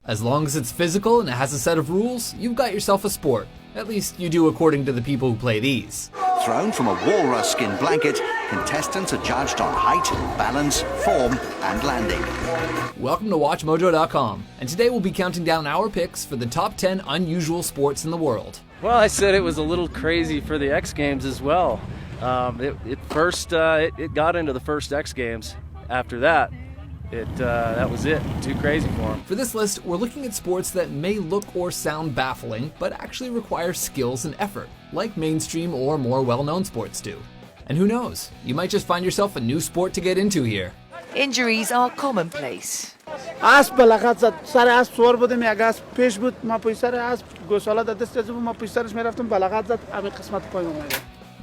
As long as it's physical and it has a set of rules, you've got yourself a sport. At least you do according to the people who play these. Thrown from a walrus skin blanket, contestants are judged on height, balance, form, and landing. Welcome to WatchMojo.com, and today we'll be counting down our picks for the top 10 unusual sports in the world. Well, I said it was a little crazy for the X Games as well. It got into the first X Games. After that, that was it. Too crazy for them. For this list, we're looking at sports that may look or sound baffling, but actually require skills and effort, like mainstream or more well-known sports do. And who knows, you might just find yourself a new sport to get into here. Injuries are commonplace. اسب بالاخره زد سر اسب سوار بودیم یک اسب پیش بود ما پشت سر اسب گوساله داد دست بود ما پشت سرش میرفتیم بالاخره زد همین قسمت پای اومد.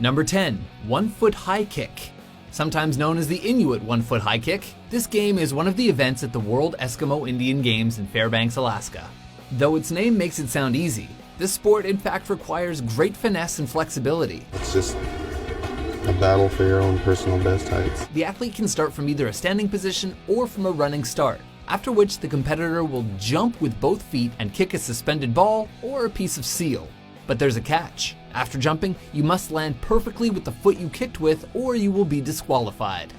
Number 10, 1-foot high kick. Sometimes known as the Inuit 1-foot high kick, this game is one of the events at the World Eskimo Indian Games in Fairbanks, Alaska. Though its name makes it sound easy, this sport in fact requires great finesse and flexibility. It's just a battle for your own personal best heights. The athlete can start from either a standing position or from a running start, after which the competitor will jump with both feet and kick a suspended ball or a piece of seal. But there's a catch. After jumping, you must land perfectly with the foot you kicked with or you will be disqualified.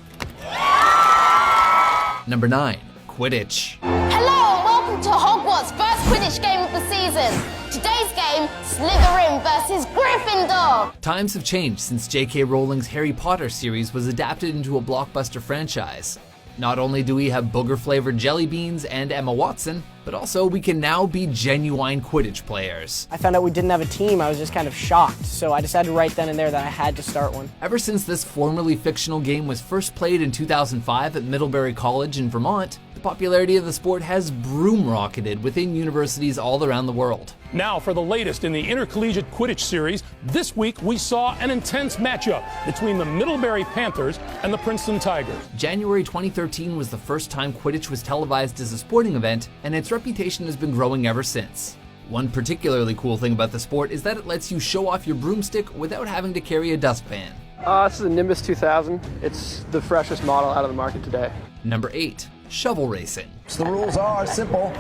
Number 9, Quidditch. Hello and welcome to Hogwarts' first Quidditch game of the season. Today's game, Slytherin versus Gryffindor. Times have changed since J.K. Rowling's Harry Potter series was adapted into a blockbuster franchise. Not only do we have booger-flavored jelly beans and Emma Watson, but also we can now be genuine Quidditch players. I found out we didn't have a team. I was just kind of shocked, so I decided right then and there that I had to start one. Ever since this formerly fictional game was first played in 2005 at Middlebury College in Vermont, the popularity of the sport has broom-rocketed within universities all around the world. Now for the latest in the Intercollegiate Quidditch series, this week we saw an intense matchup between the Middlebury Panthers and the Princeton Tigers. January 2013 was the first time Quidditch was televised as a sporting event, and its reputation has been growing ever since. One particularly cool thing about the sport is that it lets you show off your broomstick without having to carry a dustpan. This is a Nimbus 2000. It's the freshest model out of the market today. Number 8, shovel racing. The rules are simple.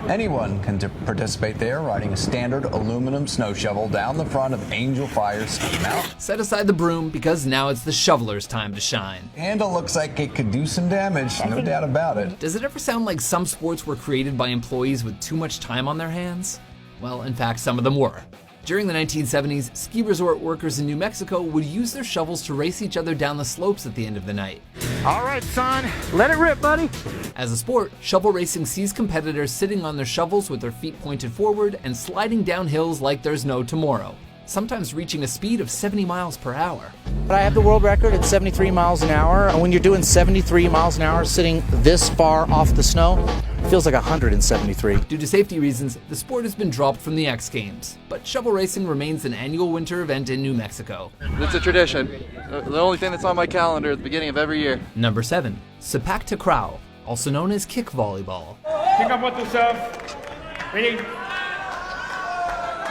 Anyone can participate there, riding a standard aluminum snow shovel down the front of Angel Fire's ski mount. Set aside the broom because now it's the shoveler's time to shine. Handle looks like it could do some damage, no doubt about it. Does it ever sound like some sports were created by employees with too much time on their hands? Well, in fact, some of them were. During the 1970s, ski resort workers in New Mexico would use their shovels to race each other down the slopes at the end of the night. All right, son, let it rip, buddy. As a sport, shovel racing sees competitors sitting on their shovels with their feet pointed forward and sliding down hills like there's no tomorrow, sometimes reaching a speed of 70 miles per hour. But I have the world record at 73 miles an hour, and when you're doing 73 miles an hour sitting this far off the snow, it feels like 173. Due to safety reasons, the sport has been dropped from the X Games, but shovel racing remains an annual winter event in New Mexico. It's a tradition. The only thing that's on my calendar at the beginning of every year. Number 7, Sepak Takraw, also known as kick volleyball. Pick up with yourself. Ready?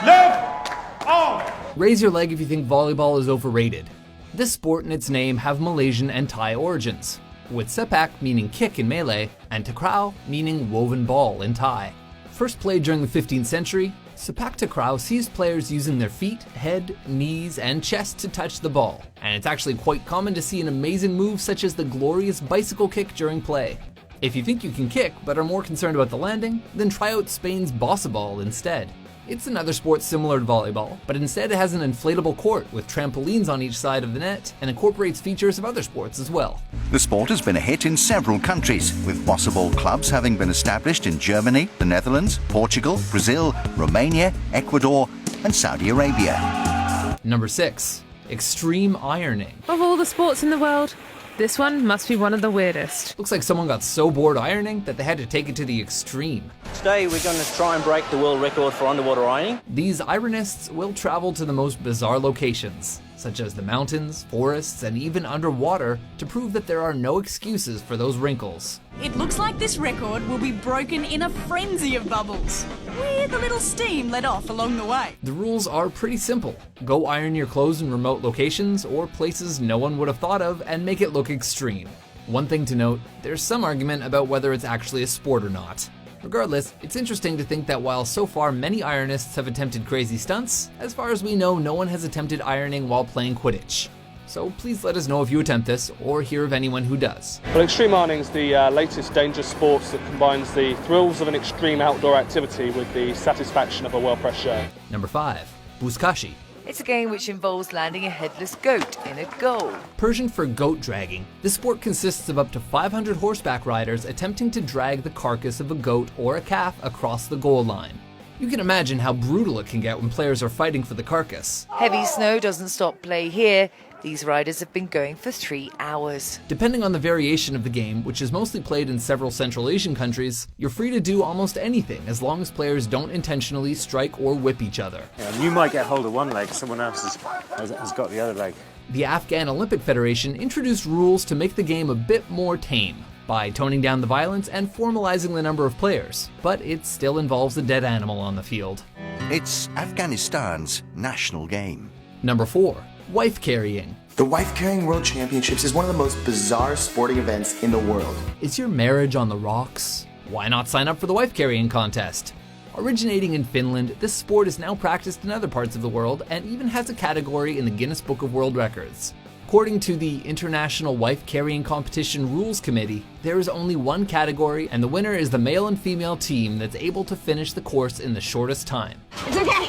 Left. On. Raise your leg if you think volleyball is overrated. This sport and its name have Malaysian and Thai origins, with sepak meaning kick in Malay and takraw meaning woven ball in Thai. First played during the 15th century, sepak takraw sees players using their feet, head, knees, and chest to touch the ball, and it's actually quite common to see an amazing move such as the glorious bicycle kick during play. If you think you can kick but are more concerned about the landing, then try out Spain's bossa ball instead. It's another sport similar to volleyball, but instead it has an inflatable court with trampolines on each side of the net and incorporates features of other sports as well. The sport has been a hit in several countries, with bossa ball clubs having been established in Germany, the Netherlands, Portugal, Brazil, Romania, Ecuador, and Saudi Arabia. Number 6, extreme ironing. Of all the sports in the world, this one must be one of the weirdest. Looks like someone got so bored ironing that they had to take it to the extreme. Today we're going to try and break the world record for underwater ironing. These ironists will travel to the most bizarre locations, such as the mountains, forests, and even underwater, to prove that there are no excuses for those wrinkles. It looks like this record will be broken in a frenzy of bubbles, with a little steam let off along the way. The rules are pretty simple. Go iron your clothes in remote locations or places no one would have thought of and make it look extreme. One thing to note, there's some argument about whether it's actually a sport or not. Regardless, it's interesting to think that while so far many ironists have attempted crazy stunts, as far as we know, no one has attempted ironing while playing Quidditch. So please let us know if you attempt this, or hear of anyone who does. Well, extreme ironing is the latest dangerous sports that combines the thrills of an extreme outdoor activity with the satisfaction of a well-pressed show. Number 5. Buzkashi. It's a game which involves landing a headless goat in a goal. Persian for goat dragging, this sport consists of up to 500 horseback riders attempting to drag the carcass of a goat or a calf across the goal line. You can imagine how brutal it can get when players are fighting for the carcass. Heavy snow doesn't stop play here. These riders have been going for 3 hours. Depending on the variation of the game, which is mostly played in several Central Asian countries, you're free to do almost anything as long as players don't intentionally strike or whip each other. Yeah, you might get hold of one leg, someone else has got the other leg. The Afghan Olympic Federation introduced rules to make the game a bit more tame by toning down the violence and formalizing the number of players, but it still involves a dead animal on the field. It's Afghanistan's national game. Number 4. Wife carrying. The Wife Carrying World Championships is one of the most bizarre sporting events in the world. Is your marriage on the rocks? Why not sign up for the wife carrying contest? Originating in Finland, this sport is now practiced in other parts of the world and even has a category in the Guinness Book of World Records. According to the International Wife Carrying Competition Rules Committee, there is only one category, and the winner is the male and female team that's able to finish the course in the shortest time. It's okay.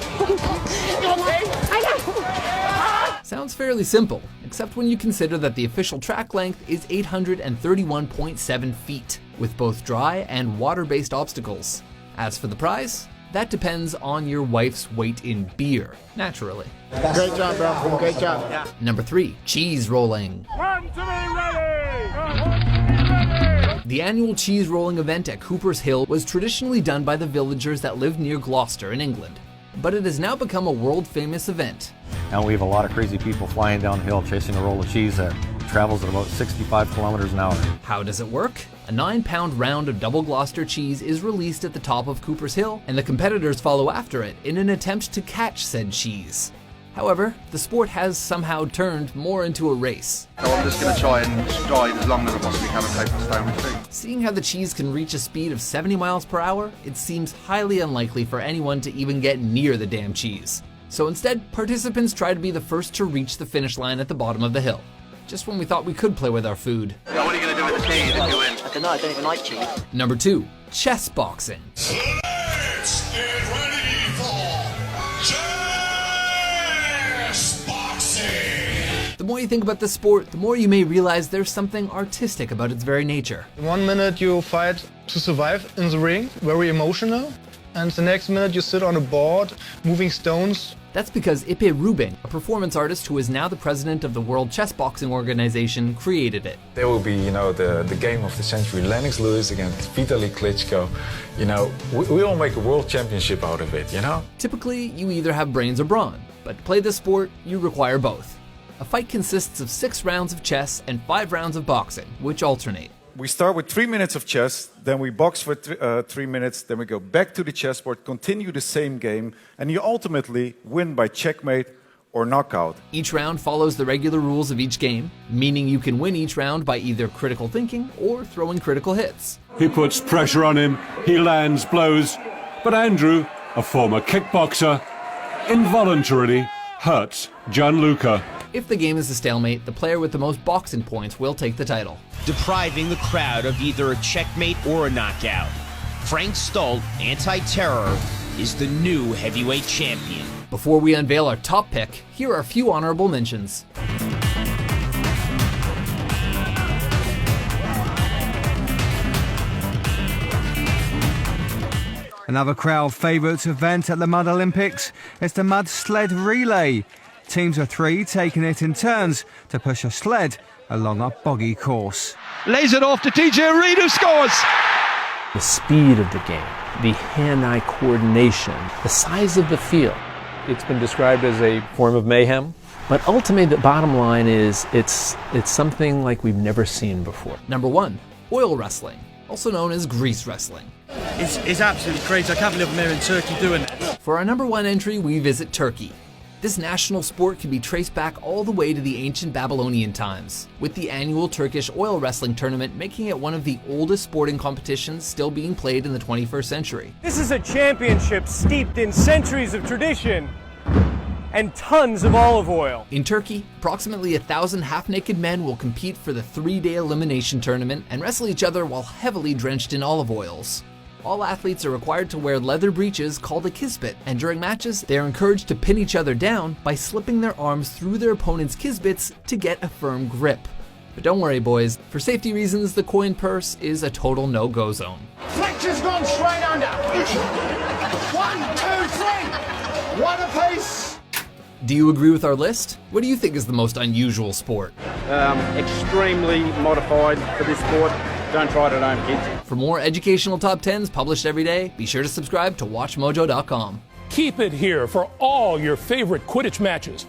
I know. Sounds fairly simple, except when you consider that the official track length is 831.7 feet, with both dry and water-based obstacles. As for the prize, that depends on your wife's weight in beer, naturally. Great job, bro. Great job. Yeah. Number 3, cheese rolling. The annual cheese rolling event at Cooper's Hill was traditionally done by the villagers that lived near Gloucester in England, but it has now become a world-famous event. And we have a lot of crazy people flying downhill chasing a roll of cheese that travels at about 65 kilometers an hour. How does it work? A 9-pound round of double Gloucester cheese is released at the top of Cooper's Hill, and the competitors follow after it in an attempt to catch said cheese. However, the sport has somehow turned more into a race. So I'm just going to try and stride as long as I possibly can and take the stone with me. Seeing how the cheese can reach a speed of 70 miles per hour, it seems highly unlikely for anyone to even get near the damn cheese. So instead, participants try to be the first to reach the finish line at the bottom of the hill. Just when we thought we could play with our food. So what are you going to do with the cheese if you win? I don't know, I don't even like cheese. Number 2, chess boxing. Let's get ready for chess boxing! The more you think about this sport, the more you may realize there's something artistic about its very nature. 1 minute you fight to survive in the ring, very emotional, and the next minute you sit on a board, moving stones. That's because Ipe Rubin, a performance artist who is now the president of the World Chess Boxing Organization, created it. There will be, the game of the century, Lennox Lewis against Vitaly Klitschko. We will make a world championship out of it, Typically, you either have brains or brawn, but to play this sport, you require both. A fight consists of 6 rounds of chess and 5 rounds of boxing, which alternate. We start with 3 minutes of chess, then we box for 3 minutes, then we go back to the chessboard, continue the same game, and you ultimately win by checkmate or knockout. Each round follows the regular rules of each game, meaning you can win each round by either critical thinking or throwing critical hits. He puts pressure on him, he lands blows, but Andrew, a former kickboxer, involuntarily hurts Gianluca. If the game is a stalemate, the player with the most boxing points will take the title, depriving the crowd of either a checkmate or a knockout. Frank Stolt, Anti-Terror, is the new heavyweight champion. Before we unveil our top pick, here are a few honorable mentions. Another crowd favourite event at the Mud Olympics is the Mud Sled Relay. Teams of 3 taking it in turns to push a sled along a boggy course. Lays it off to TJ Reid, who scores! The speed of the game, the hand-eye coordination, the size of the field. It's been described as a form of mayhem. But ultimately, the bottom line is it's something like we've never seen before. Number 1, oil wrestling, also known as grease wrestling. It's absolutely crazy. I can't believe I'm here in Turkey doing it. For our number 1 entry, we visit Turkey. This national sport can be traced back all the way to the ancient Babylonian times, with the annual Turkish oil wrestling tournament making it one of the oldest sporting competitions still being played in the 21st century. This is a championship steeped in centuries of tradition and tons of olive oil. In Turkey, approximately 1,000 half-naked men will compete for the 3-day elimination tournament and wrestle each other while heavily drenched in olive oils. All athletes are required to wear leather breeches called a kisbet, and during matches, they are encouraged to pin each other down by slipping their arms through their opponent's kisbets to get a firm grip. But don't worry, boys, for safety reasons, the coin purse is a total no-go zone. Fletcher's gone straight under. 1, 2, 3. One apiece. Do you agree with our list? What do you think is the most unusual sport? Extremely modified for this sport. Don't try it at home, kids. For more educational top 10s published every day, be sure to subscribe to WatchMojo.com. Keep it here for all your favorite Quidditch matches.